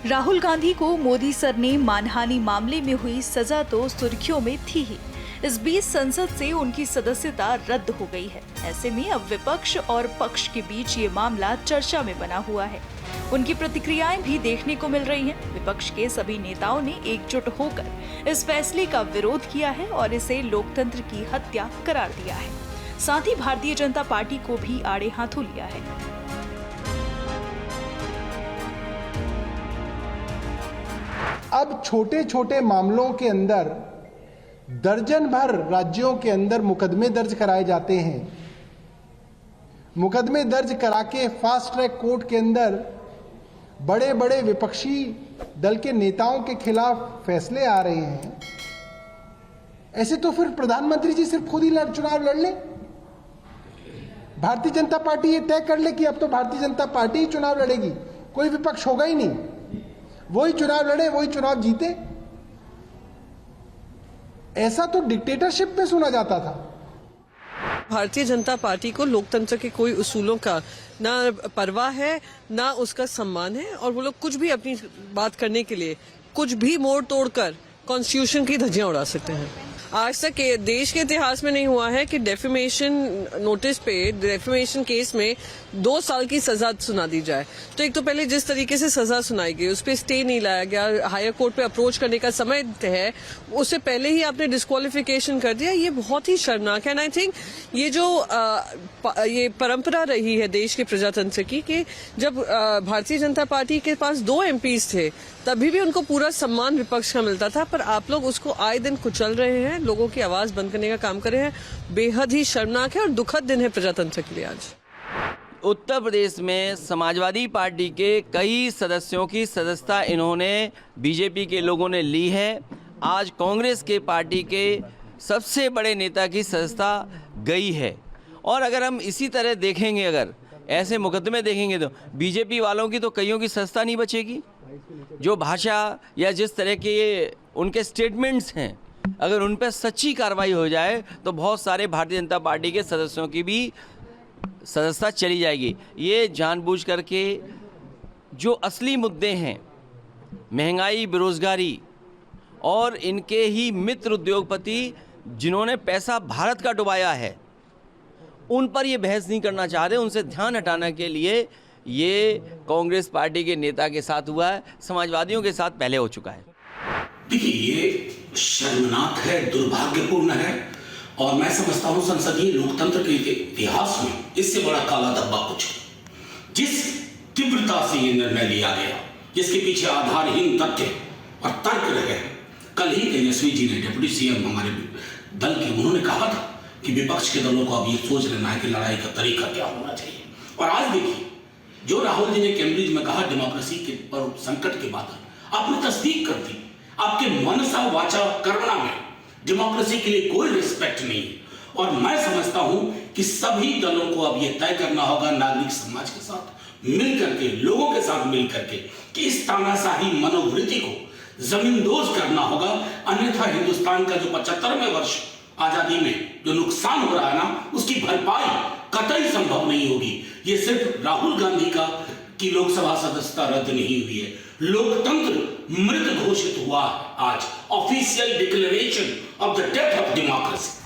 राहुल गांधी को मोदी सर ने मानहानि मामले में हुई सजा तो सुर्खियों में थी ही। इस बीच संसद से उनकी सदस्यता रद्द हो गई है। ऐसे में अब विपक्ष और पक्ष के बीच ये मामला चर्चा में बना हुआ है। उनकी प्रतिक्रियाएं भी देखने को मिल रही हैं। विपक्ष के सभी नेताओं ने एकजुट होकर इस फैसले का विरोध किया है और इसे लोकतंत्र की हत्या करार दिया है। साथ ही भारतीय जनता पार्टी को भी आड़े हाथों लिया है। अब छोटे छोटे मामलों के अंदर दर्जन भर राज्यों के अंदर मुकदमे दर्ज कराए जाते हैं। मुकदमे दर्ज करा के फास्ट ट्रैक कोर्ट के अंदर बड़े बड़े विपक्षी दल के नेताओं के खिलाफ फैसले आ रहे हैं। ऐसे तो फिर प्रधानमंत्री जी सिर्फ खुद ही चुनाव लड़ ले। भारतीय जनता पार्टी ये तय कर ले कि अब तो भारतीय जनता पार्टी ही चुनाव लड़ेगी, कोई विपक्ष होगा ही नहीं, वही चुनाव लड़े, वही चुनाव जीते। ऐसा तो डिक्टेटरशिप में सुना जाता था। भारतीय जनता पार्टी को लोकतंत्र के कोई उसूलों का ना परवाह है, ना उसका सम्मान है, और वो लोग कुछ भी अपनी बात करने के लिए कुछ भी मोड़ तोड़कर कॉन्स्टिट्यूशन की धज्जियां उड़ा सकते हैं। आज तक देश के इतिहास में नहीं हुआ है कि डेफेमेशन नोटिस पे, डेफेमेशन केस में 2 साल की सजा सुना दी जाए। तो एक तो पहले जिस तरीके से सजा सुनाई गई उस पर स्टे नहीं लाया गया, हायर कोर्ट पे अप्रोच करने का समय है, उससे पहले ही आपने डिस्क्वालिफिकेशन कर दिया। ये बहुत ही शर्मनाक है। एंड आई थिंक ये जो ये परंपरा रही है देश के प्रजातंत्र की कि जब भारतीय जनता पार्टी के पास 2 MPs थे तभी भी उनको पूरा सम्मान विपक्ष का मिलता था, पर आप लोग उसको आए दिन कुचल रहे हैं, लोगों की आवाज बंद करने का काम कर रहे हैं। बेहद ही शर्मनाक है और दुखद दिन है प्रजातंत्र के लिए आज। उत्तर प्रदेश में समाजवादी पार्टी के कई सदस्यों की सदस्यता इन्होंने बीजेपी के लोगों ने ली है। आज कांग्रेस के पार्टी के सबसे बड़े नेता की सदस्यता गई है। और अगर हम इसी तरह देखेंगे, अगर ऐसे मुकदमे देखेंगे तो बीजेपी वालों की तो कईयों की सदस्यता नहीं बचेगी। जो भाषा या जिस तरह के उनके स्टेटमेंट्स हैं, अगर उन पर सच्ची कार्रवाई हो जाए तो बहुत सारे भारतीय जनता पार्टी के सदस्यों की भी सदस्यता चली जाएगी। ये जानबूझ करके जो असली मुद्दे हैं, महंगाई, बेरोजगारी और इनके ही मित्र उद्योगपति जिन्होंने पैसा भारत का डुबाया है, उन पर ये बहस नहीं करना चाह रहे। उनसे ध्यान हटाने के लिए ये कांग्रेस पार्टी के नेता के साथ हुआ है, समाजवादियों के साथ पहले हो चुका है। देखिए, ये शर्मनाक है, दुर्भाग्यपूर्ण है, और मैं समझता हूं संसदीय लोकतंत्र के इतिहास में इससे बड़ा काला धब्बा कुछ। जिस तीव्रता से ये निर्णय लिया गया, जिसके पीछे आधारहीन तथ्य और तर्क रहे। कल ही तेजस्वी जी ने, डिप्टी सीएम हमारे दल के, उन्होंने कहा था कि विपक्ष के दलों को अब ये सोच लेना है कि लड़ाई का तरीका क्या होना चाहिए। और आज देखिए, जो राहुल जी ने कैम्ब्रिज में कहा डेमोक्रेसी के पर संकट के बाद, आपने तस्दीक कर दी। आपके मनसा वाचा कर्मणा में डेमोक्रेसी के लिए कोई रिस्पेक्ट नहीं है। और मैं समझता हूं कि सभी दलों को अब यह तय करना होगा, नागरिक समाज के साथ मिल करके, लोगों के साथ मिल करके, कि इस तानाशाही मनोवृत्ति को जमींदोज करना होगा। अन्यथा हिंदुस्तान का जो 75वें वर्ष आजादी में जो नुकसान हो रहा है ना, उसकी भरपाई कतई संभव नहीं होगी। ये सिर्फ राहुल गांधी का की लोकसभा सदस्यता रद्द नहीं हुई है, लोकतंत्र मृत घोषित हुआ है। आज official declaration of the death of democracy.